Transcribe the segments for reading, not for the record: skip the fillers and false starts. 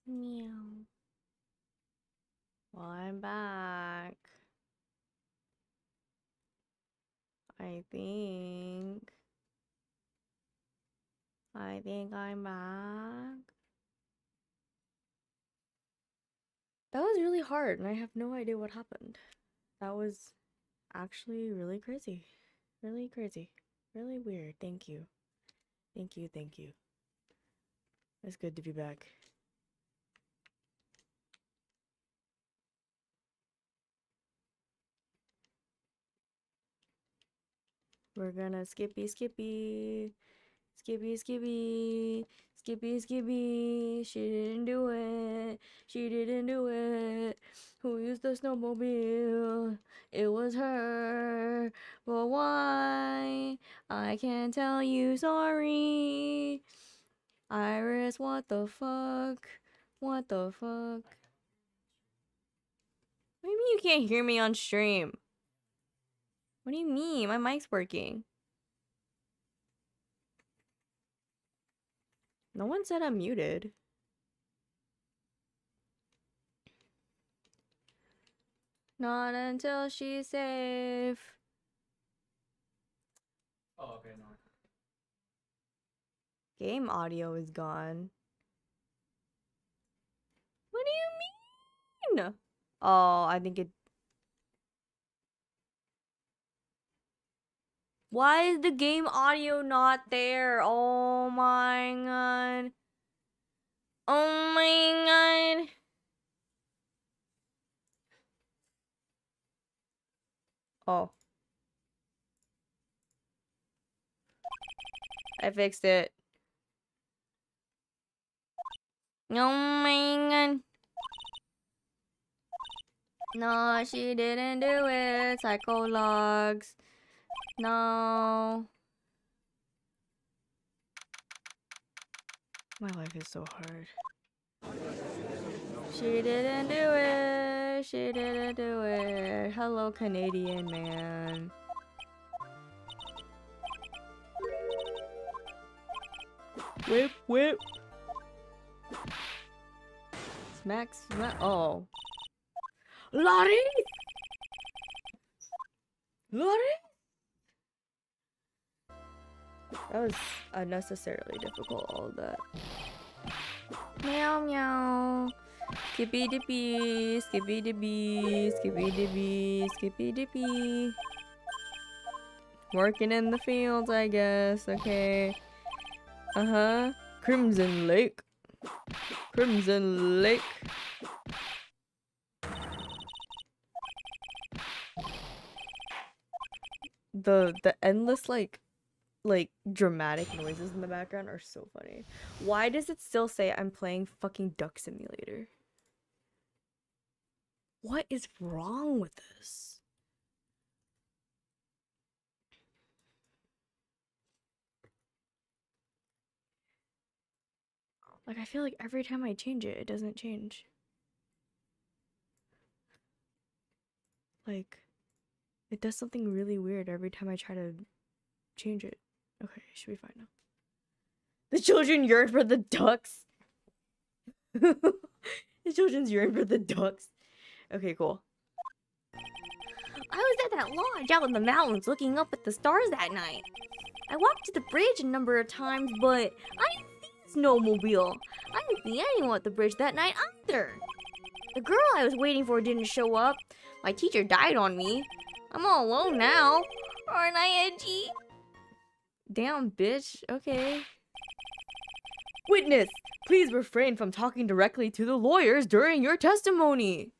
Meow. Well, I'm back. I think I'm back. That was really hard, and I have no idea what happened. That was actually really crazy. Really crazy. Really weird. Thank you. Thank you, thank you. It's good to be back. We're gonna skippy. Skippy, skippy. Skippy. She didn't do it. She didn't do it. Who used the snowmobile? It was her. But why? I can't tell you sorry. Iris, what the fuck? What the fuck? What do you mean you can't hear me on stream? What do you mean? My mic's working. No one said I'm muted. Not until she's safe. Oh, okay, no. Game audio is gone. What do you mean? Oh, I think it... Why is the game audio not there? Oh my god. Oh my god. Oh. I fixed it. Oh my god. No, she didn't do it. Psycho logs. No. My life is so hard. She didn't do it. She didn't do it. Hello, Canadian man. Whip, whip. Smack, smack. Oh. Lottie! Lottie! That was unnecessarily difficult, all of that. Meow, meow. Skippy dippy, skippy dippy, skippy dippy, skippy dippy. Working in the fields, I guess. Okay. Uh-huh. Crimson Lake. Crimson Lake. The endless like dramatic noises in the background are so funny. Why does it still say I'm playing fucking Duck Simulator? What is wrong with this? Like, I feel like every time I change it, it doesn't change. Like, it does something really weird every time I try to change it. Okay, should be fine now. The children yearn for the ducks. The children's yearn for the ducks. Okay, cool. I was at that lodge out in the mountains looking up at the stars that night. I walked to the bridge a number of times, but I didn't see the snowmobile. I didn't see anyone at the bridge that night either. The girl I was waiting for didn't show up. My teacher died on me. I'm all alone now. Aren't I edgy? Damn, bitch. Okay. Witness, please refrain from talking directly to the lawyers during your testimony.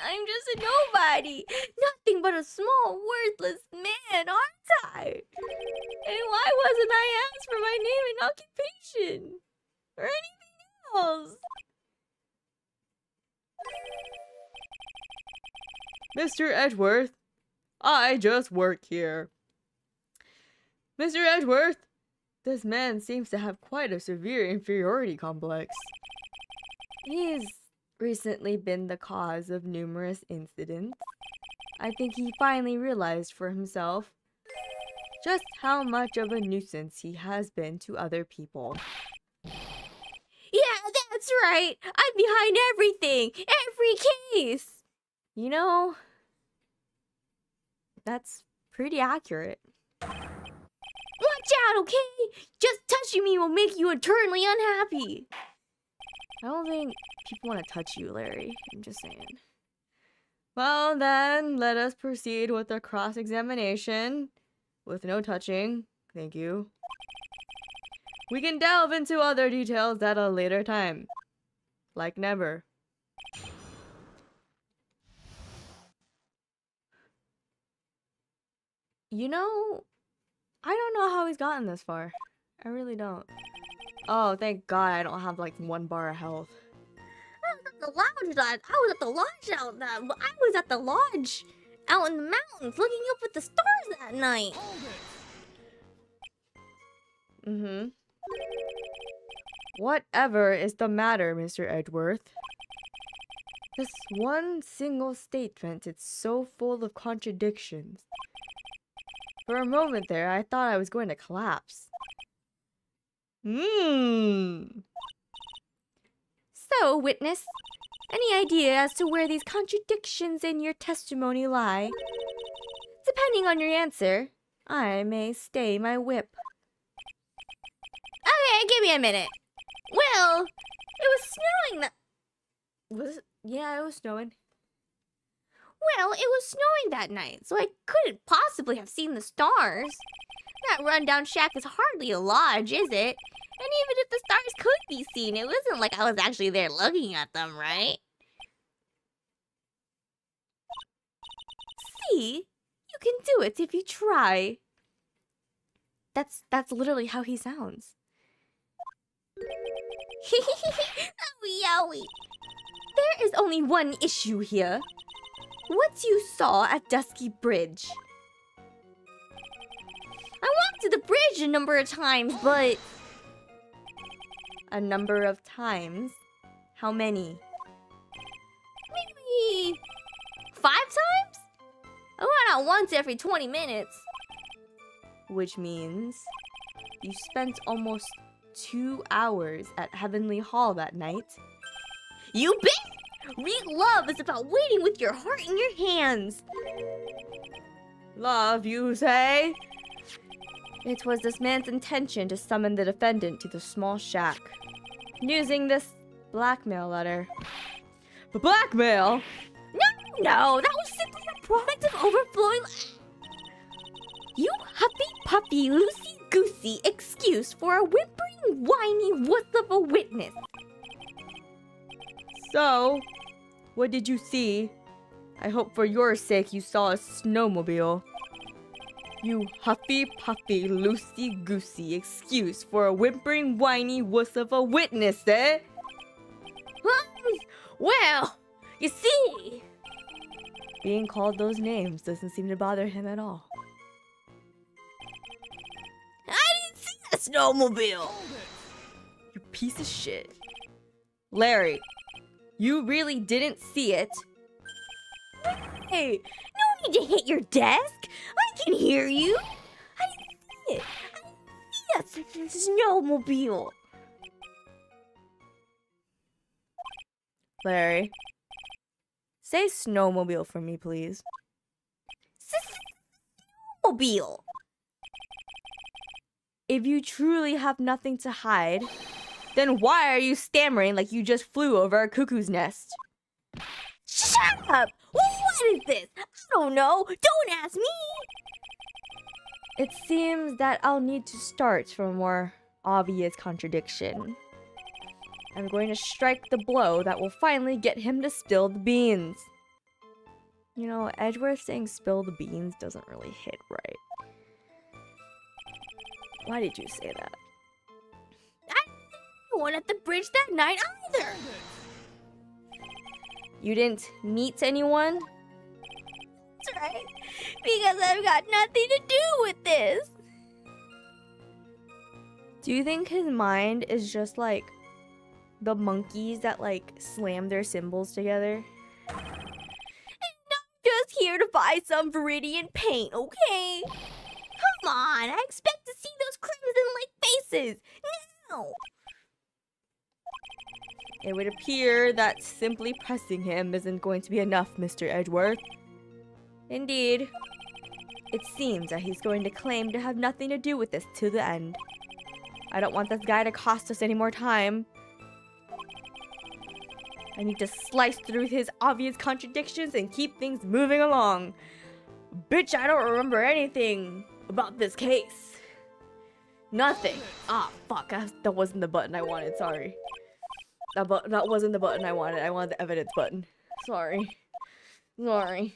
I'm just a nobody. Nothing but a small, worthless man, aren't I? And why wasn't I asked for my name and occupation? Or anything else? Mr. Edgeworth, I just work here. Mr. Edgeworth, this man seems to have quite a severe inferiority complex. He's recently been the cause of numerous incidents. I think he finally realized for himself just how much of a nuisance he has been to other people. Yeah, That's right. I'm behind everything. Every case. You know, that's pretty accurate. Watch out, okay? Just touching me will make you eternally unhappy. I don't think people want to touch you, Larry. I'm just saying. Well, then, let us proceed with the cross-examination. With no touching. Thank you. We can delve into other details at a later time. Like never. You know, I don't know how he's gotten this far. I really don't. Oh, thank God I don't have like 1 bar of health. I was at the lodge out in the mountains looking up at the stars that night. Mm-hmm. Whatever is the matter, Mr. Edgeworth? This one single statement is so full of contradictions. For a moment there, I thought I was going to collapse. So, witness, any idea as to where these contradictions in your testimony lie? Depending on your answer, I may stay my whip. Okay, give me a minute. Well, it was snowing that... Was it? Yeah, it was snowing. Well, it was snowing that night, so I couldn't possibly have seen the stars. That rundown shack is hardly a lodge, is it? And even if the stars could be seen, it wasn't like I was actually there looking at them, right? See? You can do it if you try. That's literally how he sounds. Owie, owie. There is only one issue here. What you saw at Dusky Bridge. I walked to the bridge a number of times, but... A number of times? How many? Maybe... 5 times? I went out once every 20 minutes. Which means... You spent almost 2 hours at Heavenly Hall that night. You bet! Real love is about waiting with your heart in your hands. Love, you say? It was this man's intention to summon the defendant to the small shack, using this blackmail letter. But blackmail? No, that was simply a product of overflowing... You huffy-puffy, loosey-goosey excuse for a whimpering, whiny wuss of a witness. So, what did you see? I hope for your sake you saw a snowmobile. You huffy-puffy, loosey-goosey excuse for a whimpering, whiny wuss of a witness, eh? Well, you see... Being called those names doesn't seem to bother him at all. I didn't see that snowmobile! You piece of shit. Larry, you really didn't see it? Hey, no need to hit your desk. I can hear you. I didn't see it. I didn't see that snowmobile. Larry, say snowmobile for me, please. Snowmobile. If you truly have nothing to hide, then why are you stammering like you just flew over a cuckoo's nest? Shut up! What is this? I don't know. Don't ask me. It seems that I'll need to start from a more obvious contradiction. I'm going to strike the blow that will finally get him to spill the beans. You know, Edgeworth saying spill the beans doesn't really hit right. Why did you say that? I didn't one at the bridge that night either. You didn't meet anyone? That's right. Because I've got nothing to do with this. Do you think his mind is just like the monkeys that like slam their cymbals together? And I'm just here to buy some Viridian paint, okay? Come on, I expect to see those crimson like faces now. It would appear that simply pressing him isn't going to be enough, Mr. Edgeworth. Indeed. It seems that he's going to claim to have nothing to do with this to the end. I don't want this guy to cost us any more time. I need to slice through his obvious contradictions and keep things moving along. Bitch, I don't remember anything about this case. Nothing. Ah, fuck. That wasn't the button I wanted. Sorry. That wasn't the button I wanted. I wanted the evidence button. Sorry. Sorry.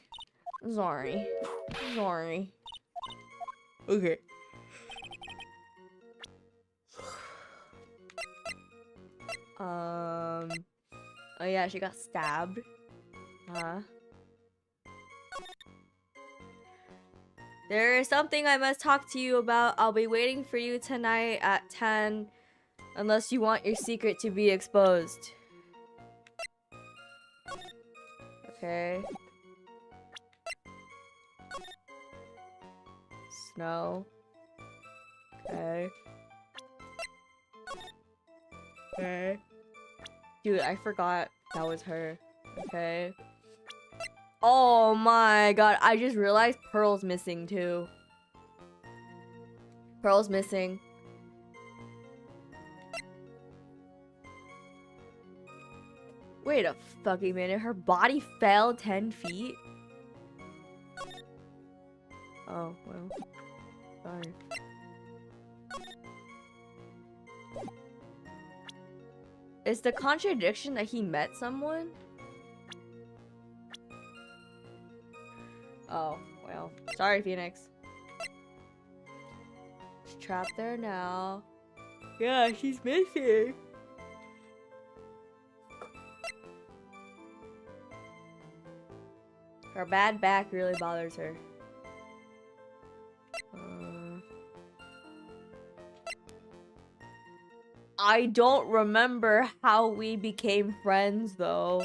Sorry. Sorry. Okay. Oh yeah, she got stabbed. Huh? There is something I must talk to you about. I'll be waiting for you tonight at 10. Unless you want your secret to be exposed. Okay. Snow. Okay. Okay. Dude, I forgot that was her. Okay. Oh my god, I just realized Pearl's missing too. Pearl's missing. Wait a fucking minute, her body fell 10 feet? Oh, well. Sorry. Is the contradiction that he met someone? Oh, well. Sorry, Phoenix. She's trapped there now. Yeah, she's missing. Her bad back really bothers her. I don't remember how we became friends, though.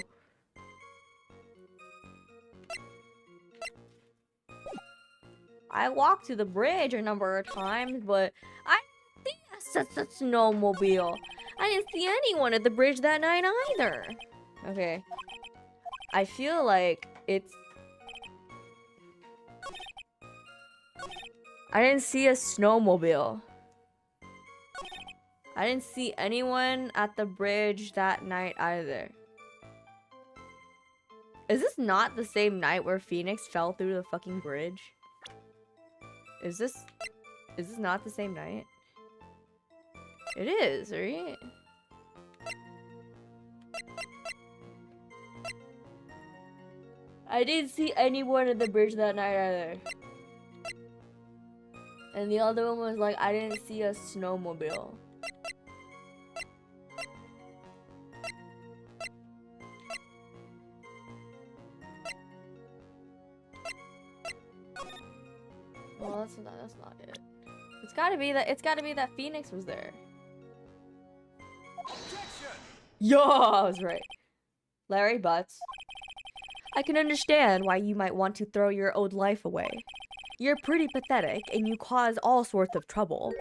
I walked to the bridge a number of times, but I didn't see such a snowmobile. I didn't see anyone at the bridge that night either. Okay. I feel like it's... I didn't see a snowmobile. I didn't see anyone at the bridge that night either. Is this not the same night where Phoenix fell through the fucking bridge? Is this not the same night? It is, right? I didn't see anyone at the bridge that night either. And the other one was like, I didn't see a snowmobile. Well, that's not it. It's gotta be that Phoenix was there. Yo, I was right. Larry Butts. I can understand why you might want to throw your old life away. You're pretty pathetic and you cause all sorts of trouble.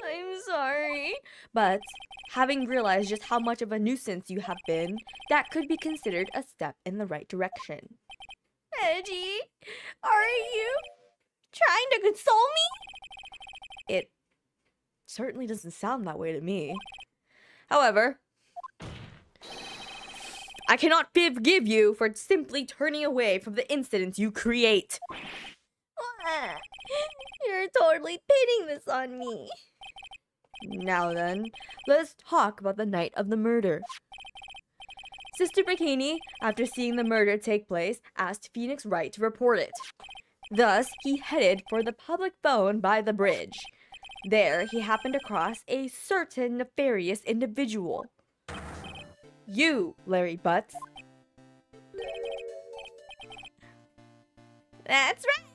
I'm sorry. But having realized just how much of a nuisance you have been, that could be considered a step in the right direction. Edgy, are you trying to console me? It certainly doesn't sound that way to me. However, I cannot forgive you for simply turning away from the incidents you create. You're totally pinning this on me. Now then, let's talk about the night of the murder. Sister Bikini, after seeing the murder take place, asked Phoenix Wright to report it. Thus, he headed for the public phone by the bridge. There, he happened across a certain nefarious individual. You, Larry Butts. That's right.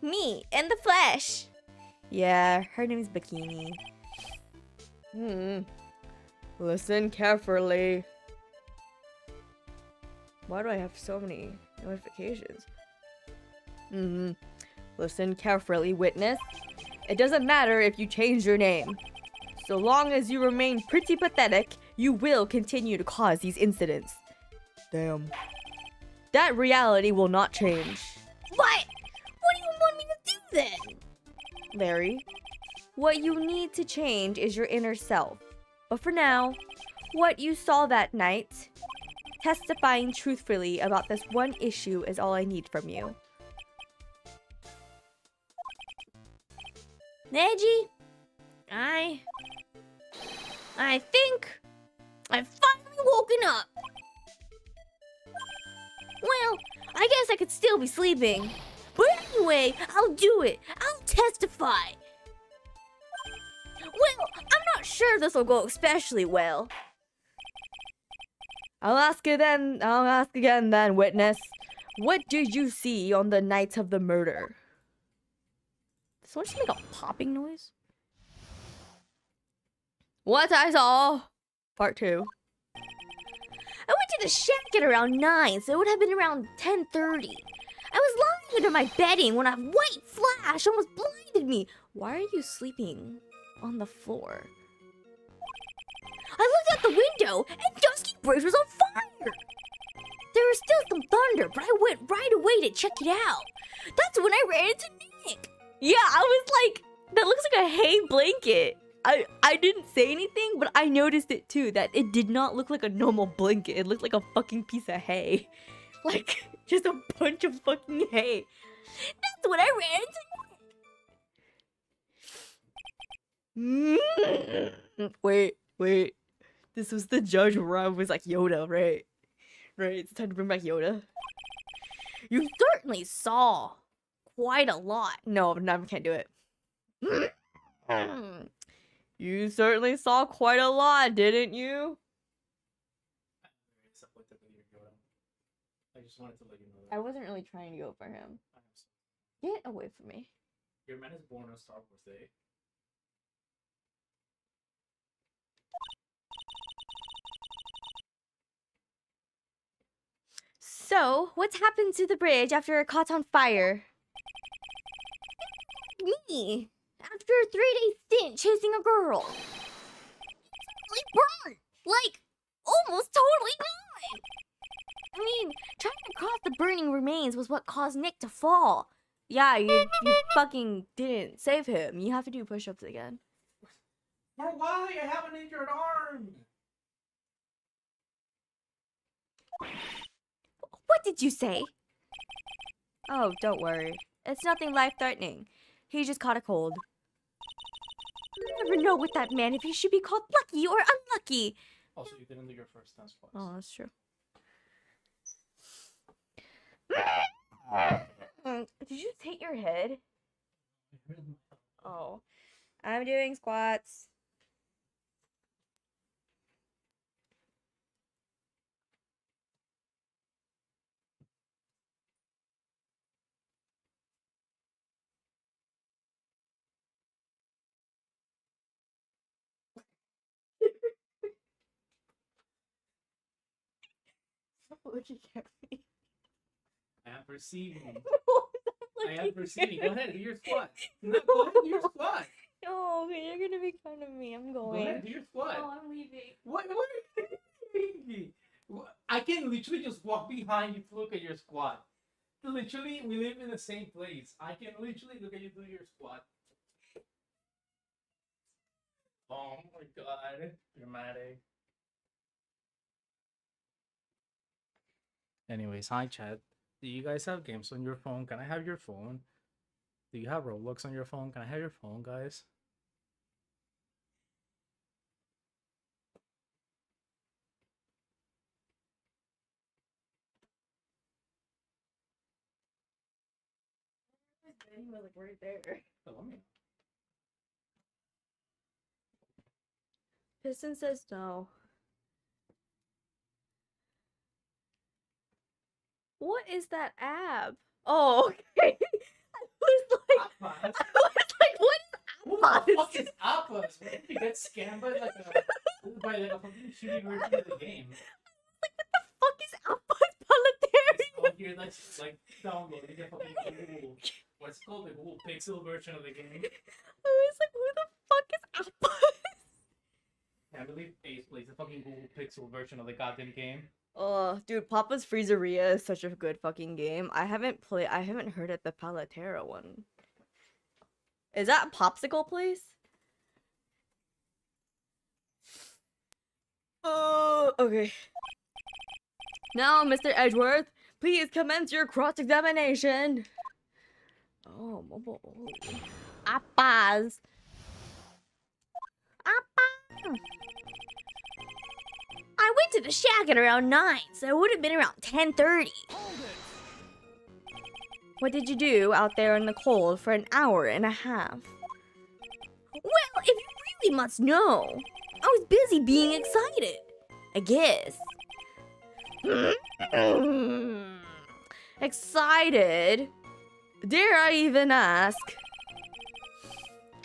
Me, in the flesh. Yeah, her name's Bikini. Listen carefully. Why do I have so many notifications? Listen carefully, witness. It doesn't matter if you change your name. So long as you remain pretty pathetic, you will continue to cause these incidents. Damn. That reality will not change. What? What do you want me to do then? Larry, what you need to change is your inner self. But for now, what you saw that night, testifying truthfully about this one issue is all I need from you. Neji, I think I've finally woken up. Well, I guess I could still be sleeping. But anyway, I'll do it. I'll testify. Well, I'm not sure this will go especially well. I'll ask again then, witness. What did you see on the night of the murder? Did someone just make a popping noise? What I saw. Part 2. I went to the shack at around 9, so it would have been around 10:30. I was lying under my bedding when a white flash almost blinded me. Why are you sleeping on the floor? I looked out the window, and Dusky Bridge was on fire! There was still some thunder, but I went right away to check it out. That's when I ran into Nick. Yeah, I was like, that looks like a hay blanket. I didn't say anything, but I noticed it too, that it did not look like a normal blanket. It looked like a fucking piece of hay. Like, just a bunch of fucking hay. That's when I ran into Wait. This was the judge where I was like Yoda, right? Right, it's time to bring back Yoda. You certainly saw quite a lot. No, I can't do it. You certainly saw quite a lot, didn't you? I just wanted to let you know that. I wasn't really trying to go for him. Get away from me. Your man is born on Star Wars Day. So, what's happened to the bridge after it caught on fire? Me! After a 3-day stint chasing a girl. Totally burned! Like, almost totally died! I mean, trying to cross the burning remains was what caused Nick to fall. Yeah, you fucking didn't save him. You have to do push-ups again. For why? I have an injured arm! What did you say? Oh, don't worry. It's nothing life-threatening. He just caught a cold. You never know with that man if he should be called lucky or unlucky. Also, you didn't do your first dance class. Oh, that's true. Did you just hit your head? Oh. I'm doing squats. Stop looking at me. I am perceiving. I am perceiving. Go ahead, do your squat. No, go ahead, do your squat. No, okay, you're gonna make fun of me. I'm going. Go ahead, do your squat. Oh, I'm leaving. What are you doing? I can literally just walk behind you to look at your squat. Literally, we live in the same place. I can literally look at you do your squat. Oh my god. Dramatic. Anyways, hi chat. Do you guys have games on your phone? Can I have your phone? Do you have Roblox on your phone? Can I have your phone, guys? He was like right there. Follow me. Piston says no. What is that ab? Oh, okay. I was like, what is Who the fuck is Appas? What if you get scammed by like a fucking shitty version of the game? Like, what the fuck is Appas Planetary? Oh, you're like downloading the fucking Google, what's it called, the Google Pixel version of the game. I was like, who the fuck is Appas? Can't believe Ace plays the fucking Google Pixel version of the goddamn game. Oh, dude, Papa's Freezeria is such a good fucking game. I haven't heard of the Palatera one. Is that a popsicle place? Oh, okay. Now, Mr. Edgeworth, please commence your cross-examination. Oh, mobile. Appas. Appa. I went to the shack at around 9, so it would have been around 10:30. What did you do out there in the cold for an hour and a half? Well, if you really must know, I was busy being excited, I guess. Excited? Dare I even ask?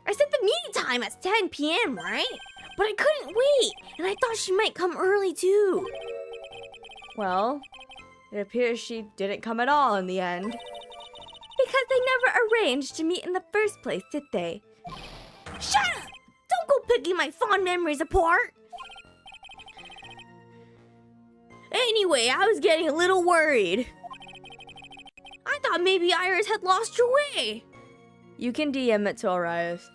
I set the meeting time as 10 p.m., right? But I couldn't wait, and I thought she might come early too. Well, it appears she didn't come at all in the end. Because they never arranged to meet in the first place, did they? Shut up! Don't go picking my fond memories apart! Anyway, I was getting a little worried. I thought maybe Iris had lost your way. You can DM it to Arias.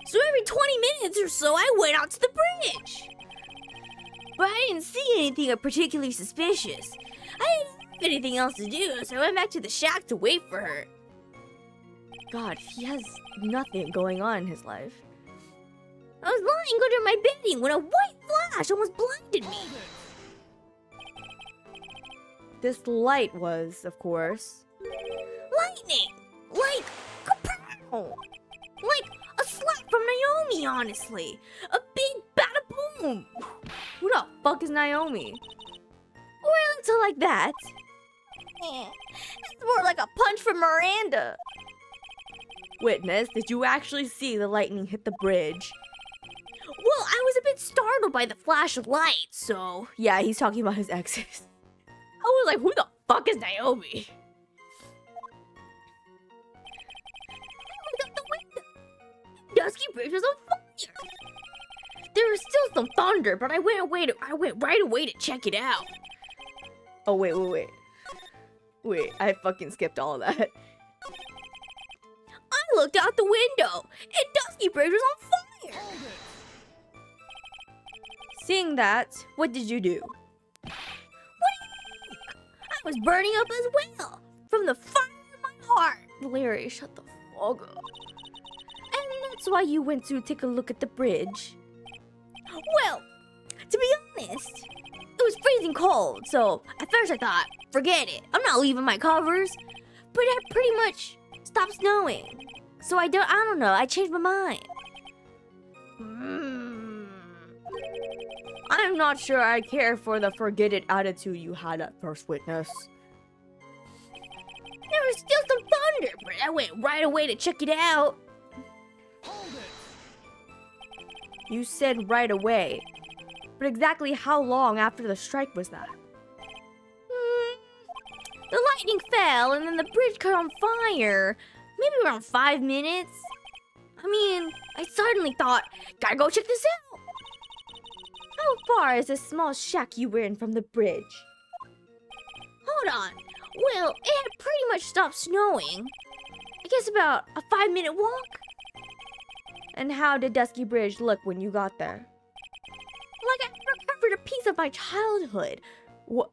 So every 20 minutes or so, I went out to the bridge. But I didn't see anything particularly suspicious. I didn't have anything else to do, so I went back to the shack to wait for her. God, he has nothing going on in his life. I was lying under my bedding when a white flash almost blinded me. This light was, of course... lightning! Like, kapow! Like a slap from Naomi, honestly. A big bada boom. Who the fuck is Naomi? Or a little like that. It's more like a punch from Miranda. Witness, did you actually see the lightning hit the bridge? Well, I was a bit startled by the flash of light, so... Yeah, he's talking about his exes. I was like, who the fuck is Naomi? I looked out the window. Dusky Bridge was on fire. There was still some thunder, but I went right away to check it out. Oh, wait. Wait, I fucking skipped all of that. I looked out the window, and Dusky Bridge was on fire. Seeing that, what did you do? What do you think? I was burning up as well, from the fire in my heart. Larry, shut the fuck up. And that's why you went to take a look at the bridge. Well, to be honest, it was freezing cold, so at first I thought, forget it, I'm not leaving my covers. But it had pretty much stopped snowing, so I don't know, I changed my mind. I'm not sure I care for the forget it attitude you had at first, Witness. There was still some thunder, but I went right away to check it out. Hold it! You said right away. But exactly how long after the strike was that? The lightning fell and then the bridge caught on fire. Maybe around 5 minutes. I mean, I suddenly thought, gotta go check this out. How far is this small shack you were in from the bridge? Hold on. Well, it had pretty much stopped snowing. I guess about a 5-minute walk. And how did Dusky Bridge look when you got there? Like I recovered a piece of my childhood. What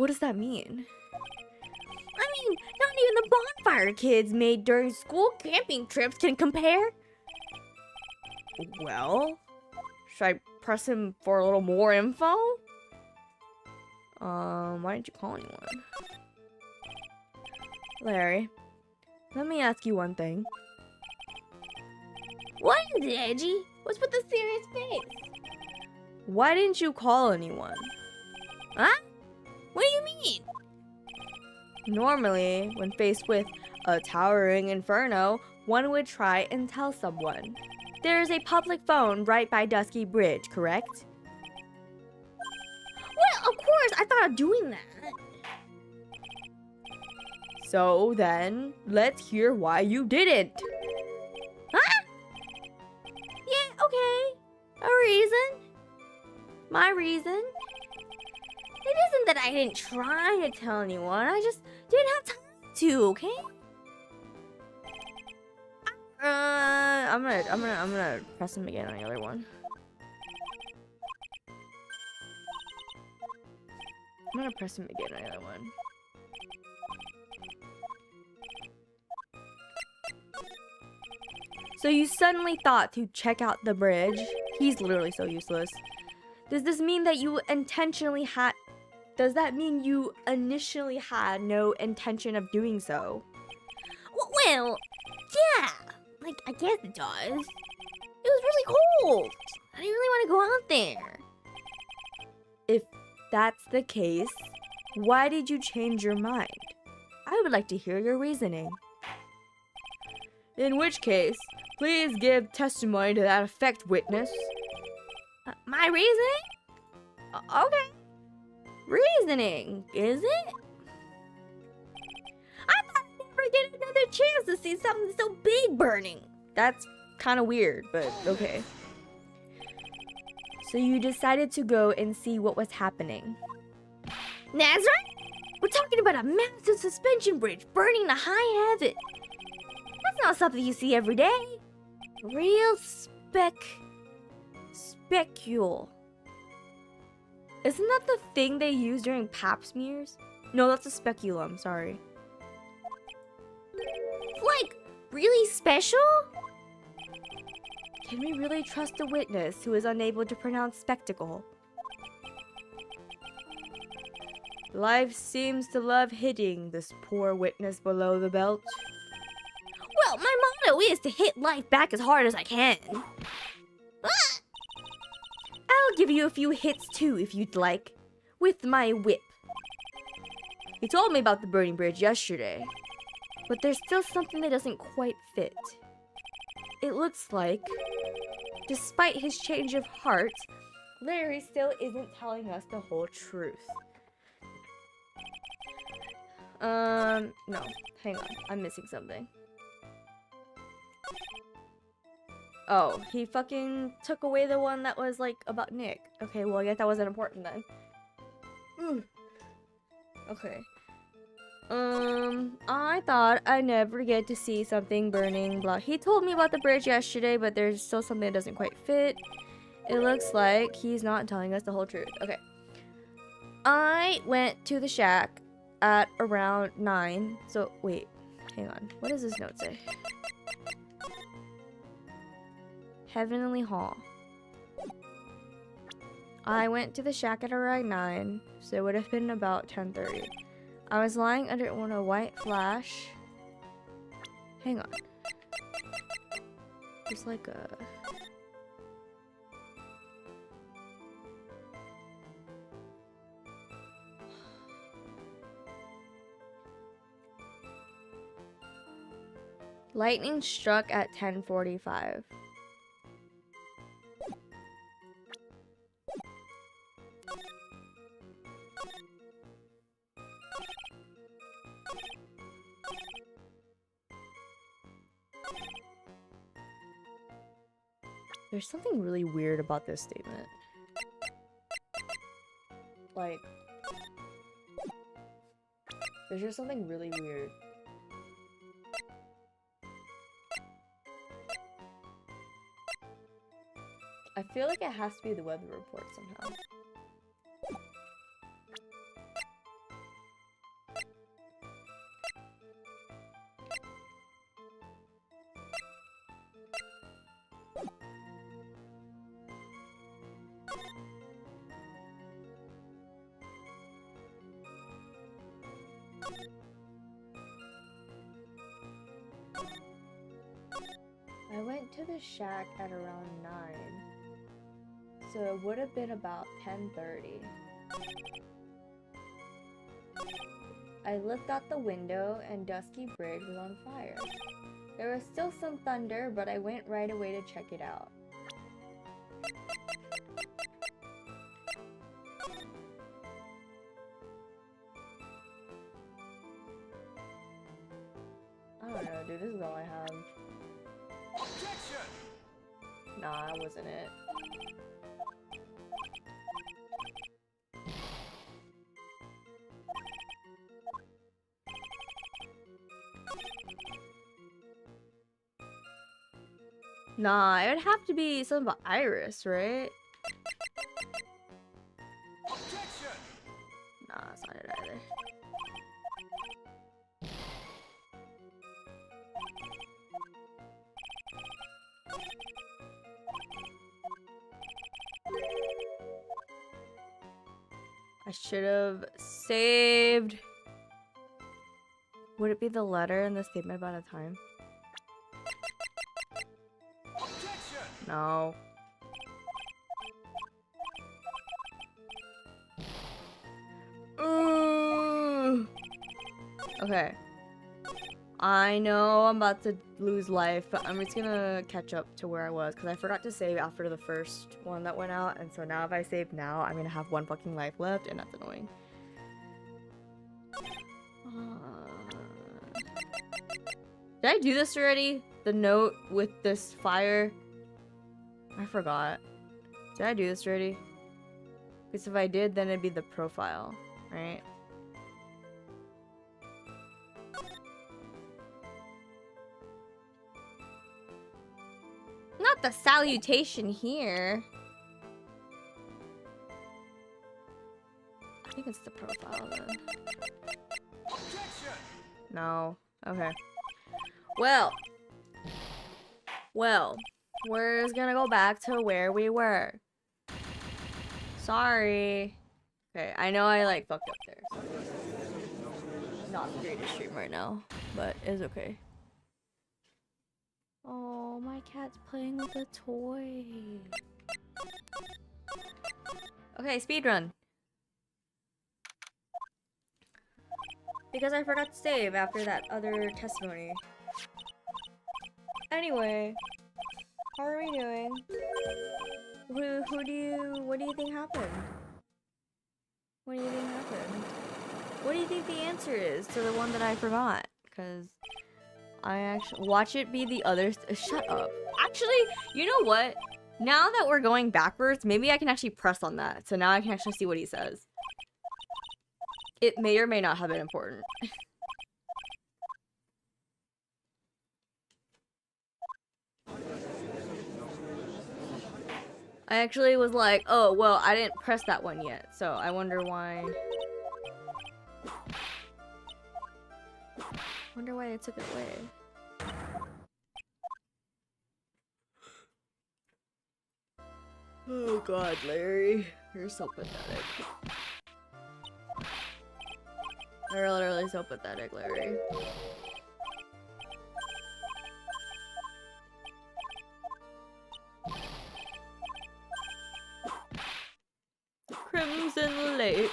does that mean? I mean, not even the bonfire kids made during school camping trips can compare. Well, should I press him for a little more info? Why didn't you call anyone? Larry, let me ask you one thing. What is it, Edgy? What's with the serious face? Why didn't you call anyone? Huh? What do you mean? Normally, when faced with a towering inferno, one would try and tell someone. There is a public phone right by Dusky Bridge, correct? Well, of course, I thought of doing that. So then, let's hear why you didn't. Huh? Yeah, okay. My reason? It isn't that I didn't try to tell anyone. I just didn't have time to, okay? I'm gonna press him again on the other one. I'm gonna press him again on the other one. So you suddenly thought to check out the bridge? He's literally so useless. Does this mean that you intentionally had... Does that mean you initially had no intention of doing so? Well, yeah. Like, I guess it does. It was really cold. I didn't really want to go out there. If that's the case, why did you change your mind? I would like to hear your reasoning. In which case, please give testimony to that effect, witness. My reasoning? Okay. Reasoning, is it? I thought I'd never get another chance to see something so big burning. That's kind of weird, but okay. So you decided to go and see what was happening. That's right. We're talking about a massive suspension bridge burning to high heaven. That's not something you see every day. Real specule. Isn't that the thing they use during pap smears? No, that's a speculum, sorry. Like, really special? Can we really trust a witness who is unable to pronounce spectacle? Life seems to love hitting this poor witness below the belt. Well, my motto is to hit life back as hard as I can. I'll give you a few hits too if you'd like, with my whip. You told me about the burning bridge yesterday, but there's still something that doesn't quite fit. It looks like, despite his change of heart, Larry still isn't telling us the whole truth. No, hang on, I'm missing something. Oh, he fucking took away the one that was, like, about Nick. Okay, well, I guess that wasn't important then. Okay. I thought I'd never get to see something burning, blah. He told me about the bridge yesterday, but there's still something that doesn't quite fit. It looks like he's not telling us the whole truth. Okay. I went to the shack at around 9. So, wait. Hang on. What does this note say? Heavenly Hall. I went to the shack at around 9, so it would have been about 10:30. I was lying under a white flash. Hang on. There's like a... Lightning struck at 10:45. There's something really weird about this statement. Like, there's just something really weird. I feel like it has to be the weather report somehow. I went to the shack at around 9, so it would have been about 10:30. I looked out the window and Dusky Bridge was on fire. There was still some thunder, but I went right away to check it out. I don't know, dude, this is all I have. Objection! Nah, that wasn't it. Nah, it would have to be something about Iris, right? Objection! Nah, it's not it either. I should have saved. Would it be the letter in the statement about a time? Objection! No. Ooh. Okay. I know I'm about to lose life, but I'm just gonna catch up to where I was because I forgot to save after the first one that went out, and so now if I save now, I'm gonna have one fucking life left, and that's annoying. Did I do this already? The note with this fire? I forgot. Did I do this already? Because if I did, then it'd be the profile, right? Not the salutation here. I think it's the profile then. Objection! No. Okay. Well, we're just gonna go back to where we were. Sorry. Okay, I know I like fucked up there. So not the greatest stream right now, but it's okay. Oh, my cat's playing with a toy. Okay, speedrun. Because I forgot to save after that other testimony. Anyway, how are we doing? What do you think happened? What do you think happened? What do you think the answer is to the one that I forgot? Because I actually watch it be the other. Shut up. Actually, you know what? Now that we're going backwards, maybe I can actually press on that. So now I can actually see what he says. It may or may not have been important. I actually was like, oh, well, I didn't press that one yet, so I wonder why. Wonder why I took it away. Oh god, Larry. You're so pathetic. You're literally so pathetic, Larry. Crimson Lake.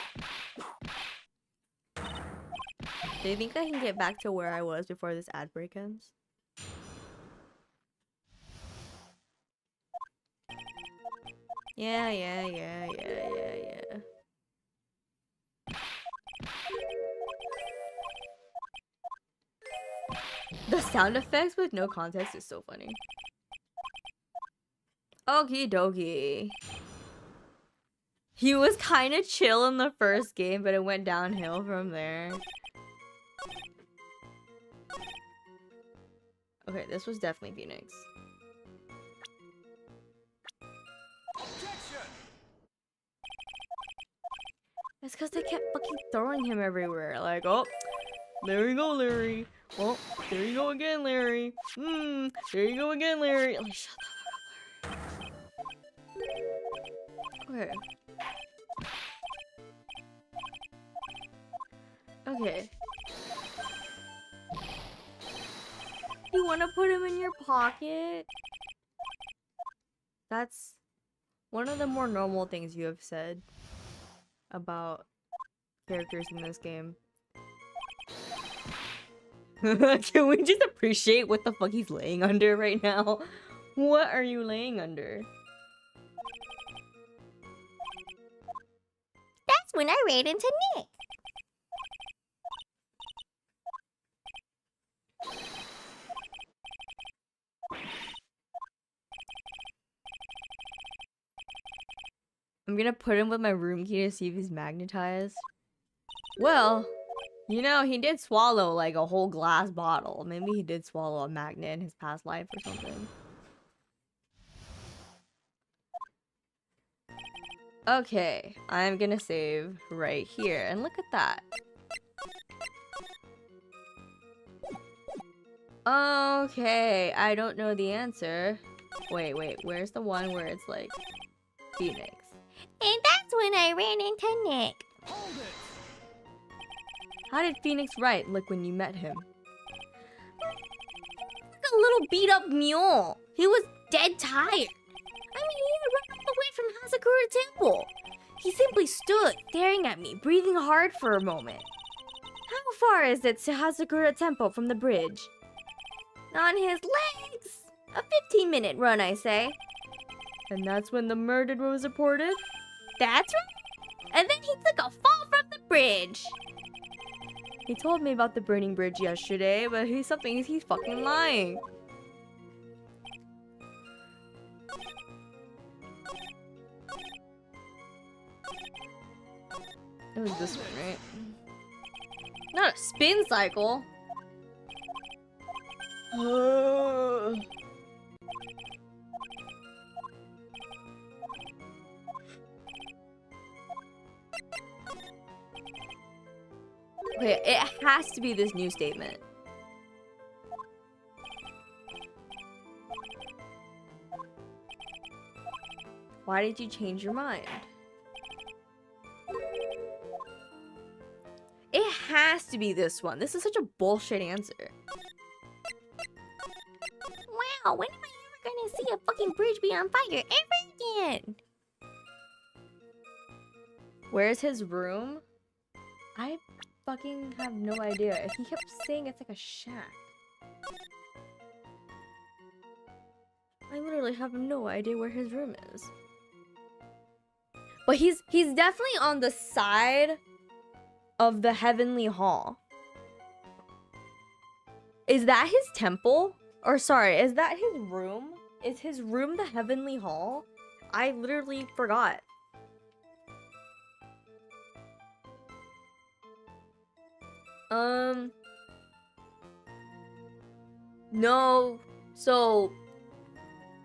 Do you think I can get back to where I was before this ad break ends? Yeah. The sound effects with no context is so funny. Okie dokie. He was kind of chill in the first game, but it went downhill from there. Okay, this was definitely Phoenix. Objection! It's because they kept fucking throwing him everywhere. Like, oh, there you go, Larry. Oh, there you go again, Larry. There you go again, Larry. Like, shut the fuck up, Larry. Okay. Okay. You want to put him in your pocket? That's one of the more normal things you have said about characters in this game. Can we just appreciate what the fuck he's laying under right now? What are you laying under? That's when I ran into Nick. I'm gonna put him with my room key to see if he's magnetized. Well, you know, he did swallow like a whole glass bottle. Maybe he did swallow a magnet in his past life or something. Okay, I'm gonna save right here. And look at that. Okay, I don't know the answer. Wait, where's the one where it's like Phoenix? And that's when I ran into Nick. Hold it! How did Phoenix write look when you met him? Like a little beat up mule. He was dead tired. I mean, he had run all the way from Hazakura Temple. He simply stood, staring at me, breathing hard for a moment. How far is it to Hazakura Temple from the bridge? On his legs! A 15-minute run, I say. And that's when the murder was reported? That's right. And then he took a fall from the bridge. He told me about the burning bridge yesterday, but he's fucking lying. It was this one, right? Not a spin cycle. Okay, it has to be this new statement. Why did you change your mind? It has to be this one. This is such a bullshit answer. Wow, when am I ever gonna see a fucking bridge be on fire ever again? Where's his room? I fucking have no idea. He kept saying it's like a shack. I literally have no idea where his room is. But he's definitely on the side of the Heavenly Hall. Is that his temple? Or sorry, is that his room? Is his room the Heavenly Hall? I literally forgot. No. So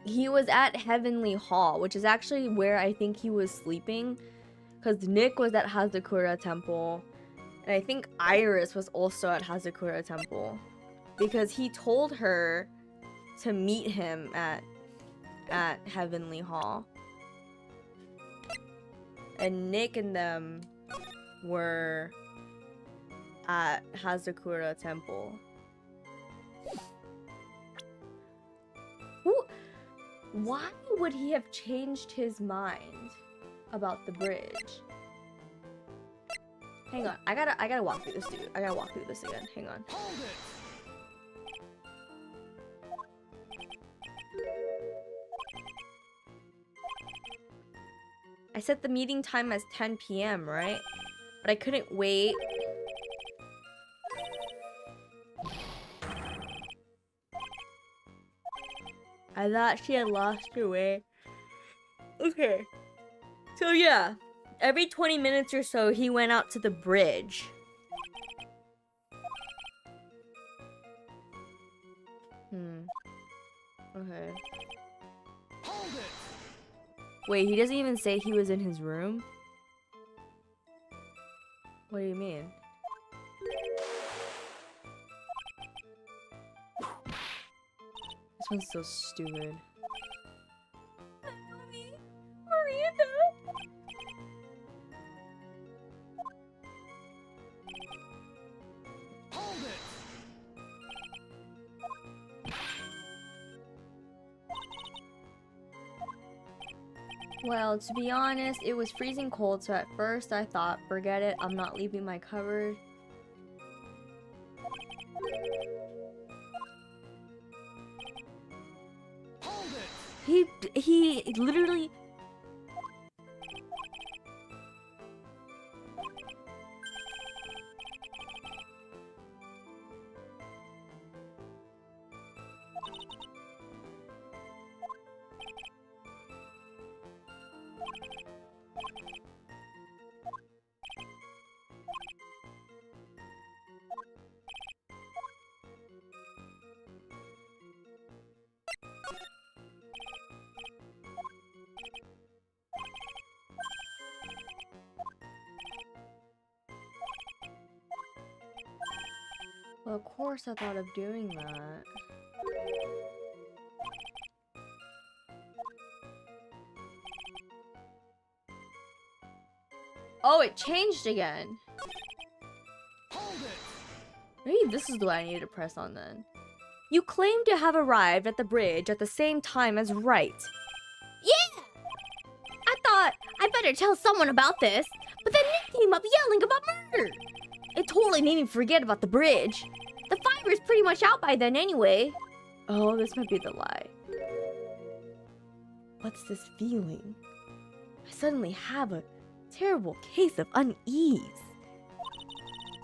he was at Heavenly Hall, which is actually where I think he was sleeping. Because Nick was at Hazakura Temple. And I think Iris was also at Hazakura Temple. Because he told her to meet him at Heavenly Hall. And Nick and them were at Hazakura Temple. Why would he have changed his mind about the bridge? Hang on, I gotta walk through this, dude. I gotta walk through this again. Hang on. Hold it! I set the meeting time as 10 p.m., right? But I couldn't wait. I thought she had lost her way. Okay. So yeah, every 20 minutes or so, he went out to the bridge. Okay. Hold it! Wait, he doesn't even say he was in his room? What do you mean? This one's so stupid. Miranda! Hold it! Well, to be honest, it was freezing cold, so at first I thought, forget it, I'm not leaving my cupboard. Hold it! He literally... Well, of course I thought of doing that. Oh, it changed again. Hold it! Maybe this is the way I need to press on then. You claim to have arrived at the bridge at the same time as Wright. Yeah! I thought I better tell someone about this, but then Nick came up yelling about murder. It totally made me forget about the bridge. The fire is pretty much out by then anyway. Oh, this might be the lie. What's this feeling? I suddenly have a terrible case of unease.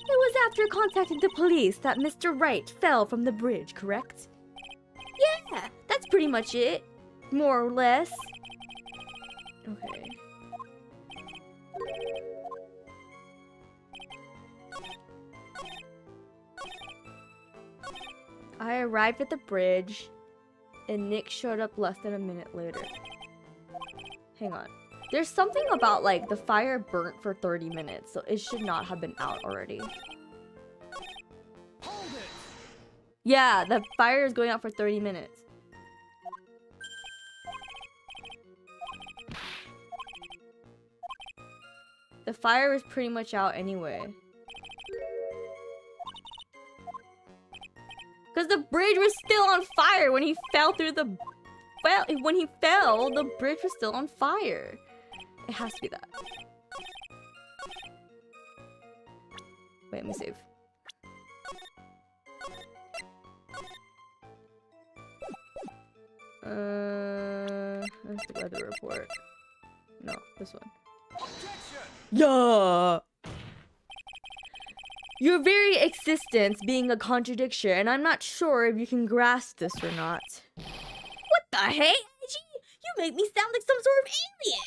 It was after contacting the police that Mr. Wright fell from the bridge, correct? Yeah, that's pretty much it. More or less. Okay. I arrived at the bridge, and Nick showed up less than a minute later. Hang on. There's something about, like, the fire burnt for 30 minutes, so it should not have been out already. Hold it! Yeah, the fire is going out for 30 minutes. The fire is pretty much out anyway. Because the bridge was still on fire when he fell through the... Well, when he fell, the bridge was still on fire. It has to be that. Wait, let me save. That's the weather report. No, this one. Objection! Yeah! Your very existence being a contradiction, and I'm not sure if you can grasp this or not. What the heck? You make me sound like some sort of alien.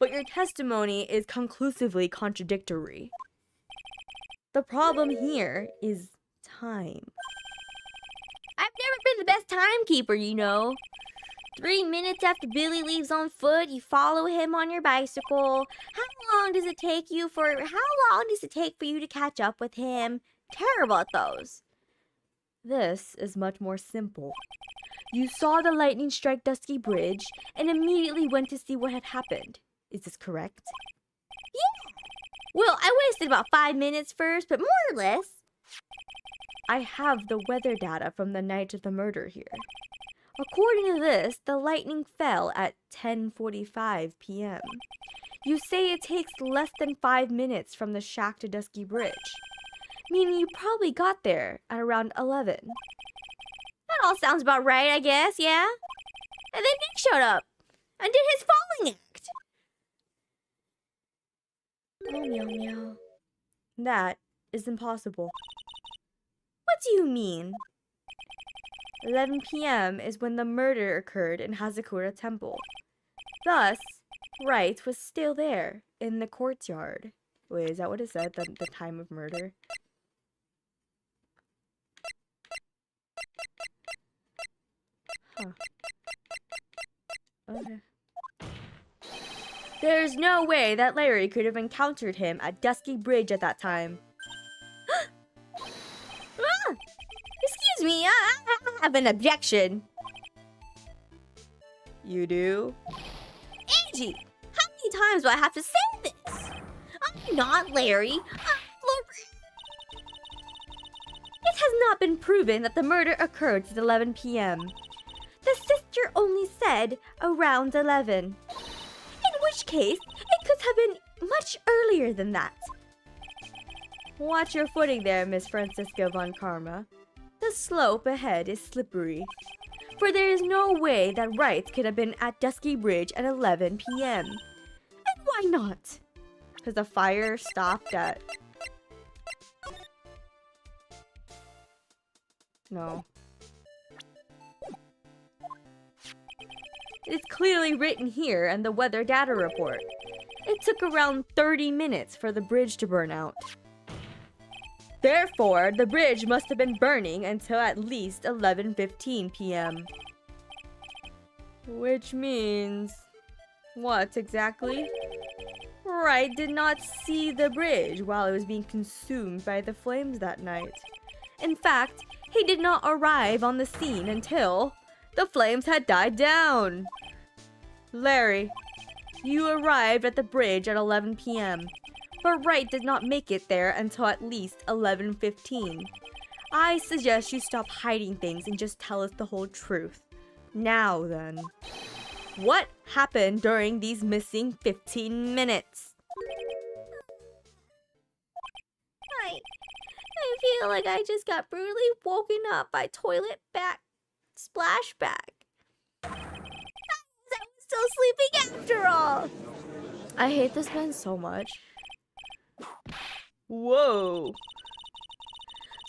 But your testimony is conclusively contradictory. The problem here is time. I've never been the best timekeeper, you know. 3 minutes after Billy leaves on foot, you follow him on your bicycle. How long does it take for you to catch up with him? Terrible at those. This is much more simple. You saw the lightning strike Dusky Bridge and immediately went to see what had happened. Is this correct? Well, I wasted about 5 minutes first, but more or less. I have the weather data from the night of the murder here. According to this, the lightning fell at 10:45 p.m. You say it takes less than 5 minutes from the shack to Dusky Bridge, meaning you probably got there at around 11. That all sounds about right, I guess, yeah? And then Nick showed up and did his falling act. Oh, meow meow. That is impossible. What do you mean? 11 p.m. is when the murder occurred in Hazakura Temple. Thus, Wright was still there, in the courtyard. Wait, is that what it said? The time of murder? Huh. Okay. There's no way that Larry could have encountered him at Dusky Bridge at that time. Excuse me, I have an objection. You do? Angie, how many times do I have to say this? I'm not Larry. I'm Lorraine. It has not been proven that the murder occurred at 11 p.m. The sister only said around 11. In which case, it could have been much earlier than that. Watch your footing there, Miss Francisca von Karma. The slope ahead is slippery. For there is no way that Wright could have been at Dusky Bridge at 11 p.m. And why not? Because the fire stopped at... No. It's clearly written here in the weather data report. It took around 30 minutes for the bridge to burn out. Therefore, the bridge must have been burning until at least 11:15 p.m. Which means... what exactly? Wright did not see the bridge while it was being consumed by the flames that night. In fact, he did not arrive on the scene until the flames had died down. Larry, you arrived at the bridge at 11 p.m., but Wright did not make it there until at least 11:15. I suggest you stop hiding things and just tell us the whole truth. Now then, what happened during these missing 15 minutes? I feel like I just got brutally woken up by toilet back splashback. I was still sleeping after all. I hate this man so much. Whoa.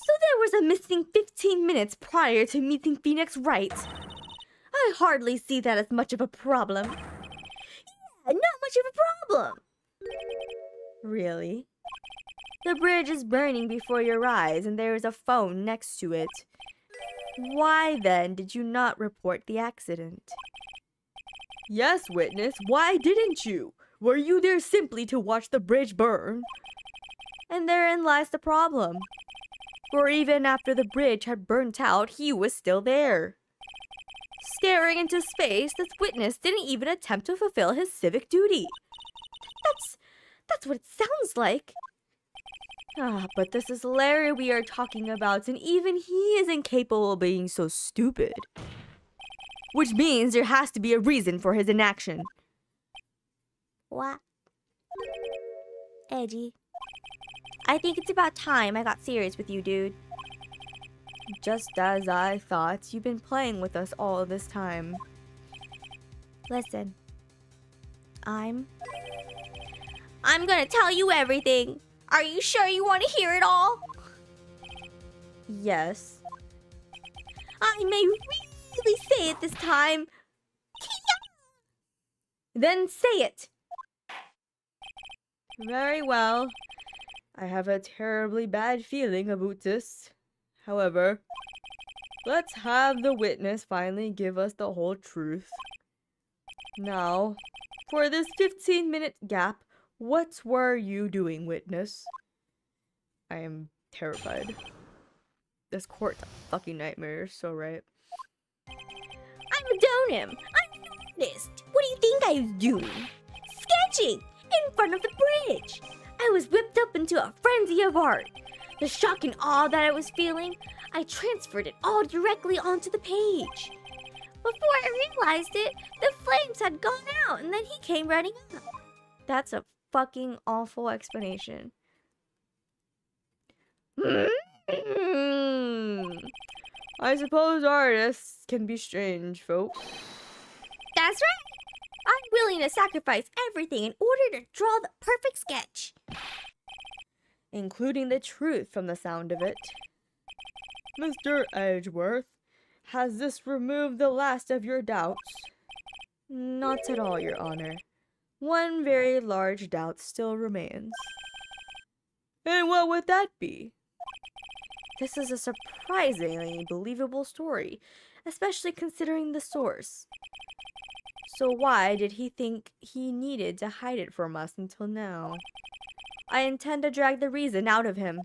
So there was a missing 15 minutes prior to meeting Phoenix Wright. I hardly see that as much of a problem. Yeah, not much of a problem. Really? The bridge is burning before your eyes and there is a phone next to it. Why then did you not report the accident? Yes, witness, why didn't you? Were you there simply to watch the bridge burn? And therein lies the problem. For even after the bridge had burnt out, he was still there. Staring into space, this witness didn't even attempt to fulfill his civic duty. That's what it sounds like. But this is Larry we are talking about, and even he is incapable of being so stupid. Which means there has to be a reason for his inaction. What? Edgy. I think it's about time I got serious with you, dude. Just as I thought, you've been playing with us all this time. Listen. I'm gonna tell you everything. Are you sure you want to hear it all? Yes. I may really say it this time. Then say it. Very well. I have a terribly bad feeling about this. However, let's have the witness finally give us the whole truth. Now, for this 15-minute gap, what were you doing, witness? I am terrified. This court's a fucking nightmare, so right. I condone him. I'm an artist. What do you think I was doing? Sketching in front of the bridge. I was whipped up into a frenzy of art. The shock and awe that I was feeling, I transferred it all directly onto the page. Before I realized it, the flames had gone out and then he came running up. That's a fucking awful explanation. I suppose artists can be strange, folks. That's right. I'm willing to sacrifice everything in order to draw the perfect sketch. Including the truth from the sound of it. Mr. Edgeworth, has this removed the last of your doubts? Not at all, Your Honor. One very large doubt still remains. And what would that be? This is a surprisingly believable story, especially considering the source. So why did he think he needed to hide it from us until now? I intend to drag the reason out of him.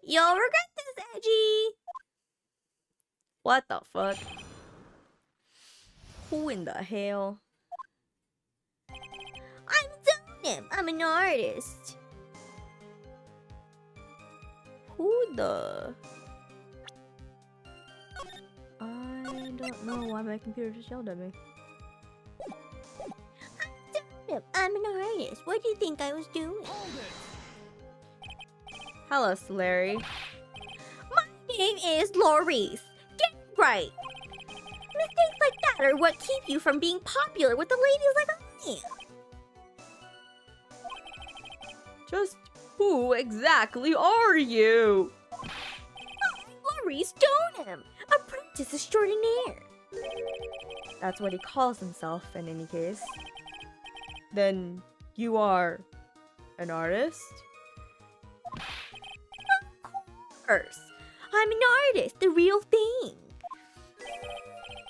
You'll regret this, Edgy. What the fuck? Who in the hell? I'm done him. I'm an artist. Who the... I don't know why my computer just yelled at me. I'm an artist. What do you think I was doing? Hold it! Hello, Larry. My name is Laurice. Get it right. Mistakes like that are what keep you from being popular with the ladies like I am. Just who exactly are you? I'm Laurice Stoneham, apprentice extraordinaire. That's what he calls himself in any case. Then you are an artist? Of course. I'm an artist, the real thing.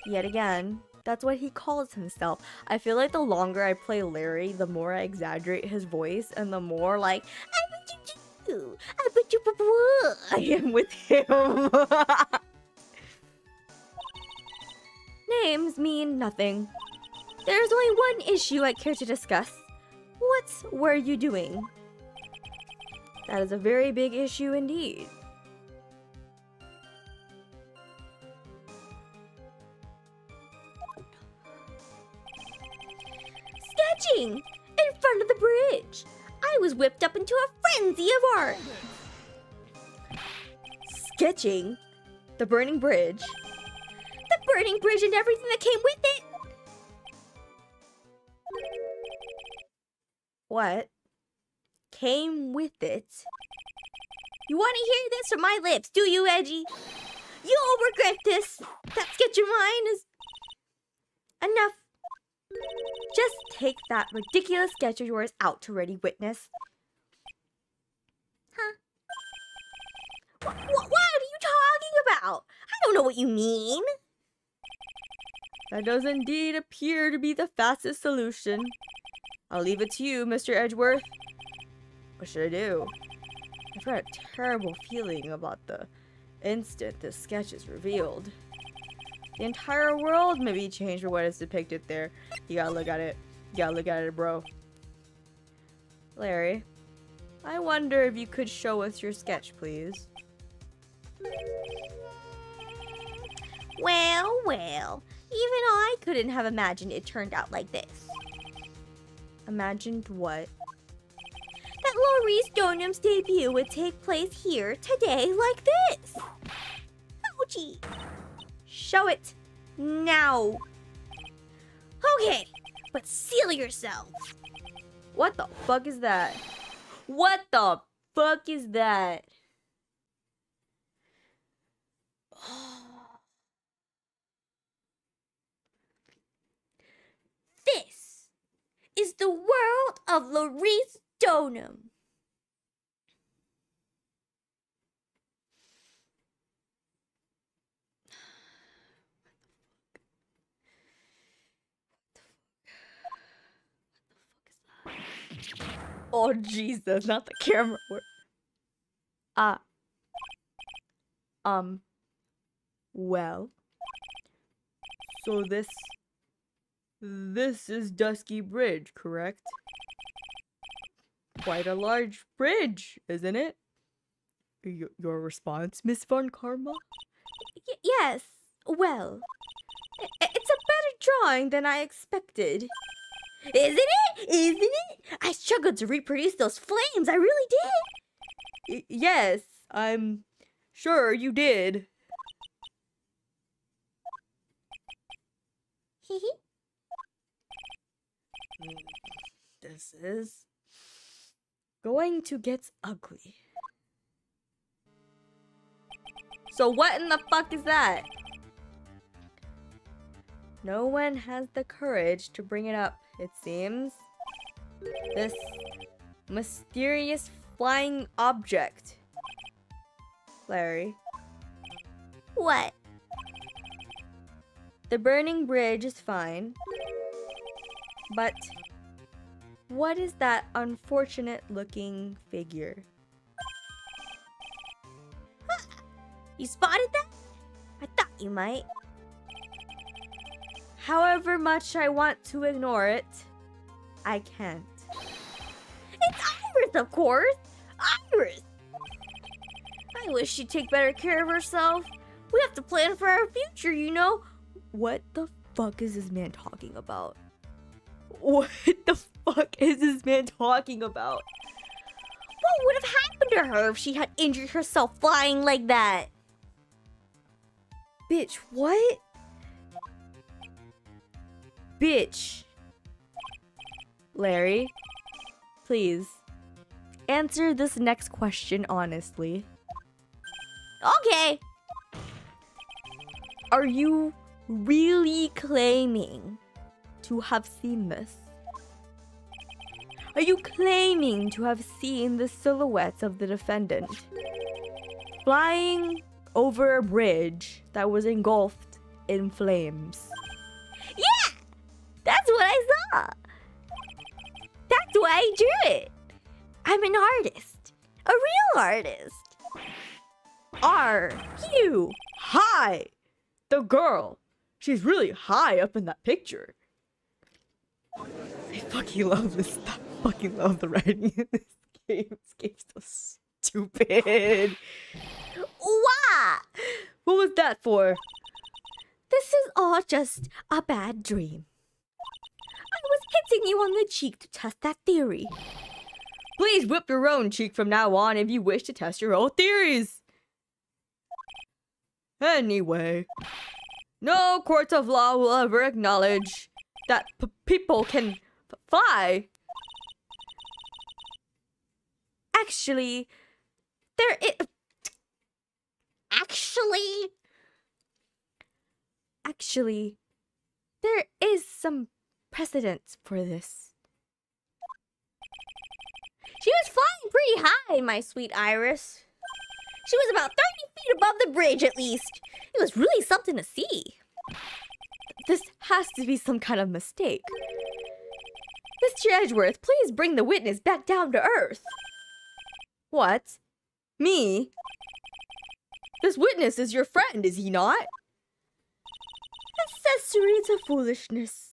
Yet again, that's what he calls himself. I feel like the longer I play Larry, the more I exaggerate his voice and the more like, you. I am with him. Names mean nothing. There's only one issue I care to discuss. What were you doing? That is a very big issue indeed. Sketching in front of the bridge. I was whipped up into a frenzy of art. Sketching the burning bridge. The burning bridge and everything that came with it. What came with it? You want to hear this from my lips, do you, Edgy? You'll regret this. That sketch of mine is Enough. Just take that ridiculous sketch of yours out to ready witness. Huh? What are you talking about? I don't know what you mean. That does indeed appear to be the fastest solution. I'll leave it to you, Mr. Edgeworth. What should I do? I've got a terrible feeling about the instant this sketch is revealed. The entire world may be changed for what is depicted there. You gotta look at it. You gotta look at it, bro. Larry, I wonder if you could show us your sketch, please. Well, even I couldn't have imagined it turned out like this. Imagined what? That Maurice Stoneham's debut would take place here today like this. Ouchie. Show it now. Okay, but seal yourself. What the fuck is that? What the fuck is that? This is the world of Maurice Stoneham. Oh Jesus, not the camera work. Well. So this is Dusky Bridge, correct? Quite a large bridge, isn't it? Your response, Miss Von Karma? Yes, well, It's a better drawing than I expected. isn't it? I struggled to reproduce those flames, I really did. Yes, I'm sure you did. This is going to get ugly. So what in the fuck is that? No one has the courage to bring it up, it seems. This mysterious flying object. Larry. What? The burning bridge is fine. But what is that unfortunate looking figure? You spotted that? I thought you might. However much I want to ignore it, I can't. It's Iris, of course. Iris. I wish she'd take better care of herself. We have to plan for our future, you know. What the fuck is this man talking about? What the fuck is this man talking about? What would have happened to her if she had injured herself flying like that? Bitch, what? Bitch. Larry, please, answer this next question honestly. Okay. Are you really claiming to have seen this? Are you claiming to have seen the silhouettes of the defendant flying over a bridge that was engulfed in flames? Yeah! That's what I saw. That's why I drew it. I'm an artist. A real artist. Are you high? The girl. She's really high up in that picture. I fucking love this. I fucking love the writing in this game. This game's so stupid. Wah! What was that for? This is all just a bad dream. I was hitting you on the cheek to test that theory. Please whip your own cheek from now on if you wish to test your own theories. Anyway, no court of law will ever acknowledge that people can fly. Actually, there is... Actually, there is some precedent for this. She was flying pretty high, my sweet Iris. She was about 30 feet above the bridge, at least. It was really something to see. This has to be some kind of mistake. Mr. Edgeworth, please bring the witness back down to earth. What? Me? This witness is your friend, is he not? Accessory to foolishness.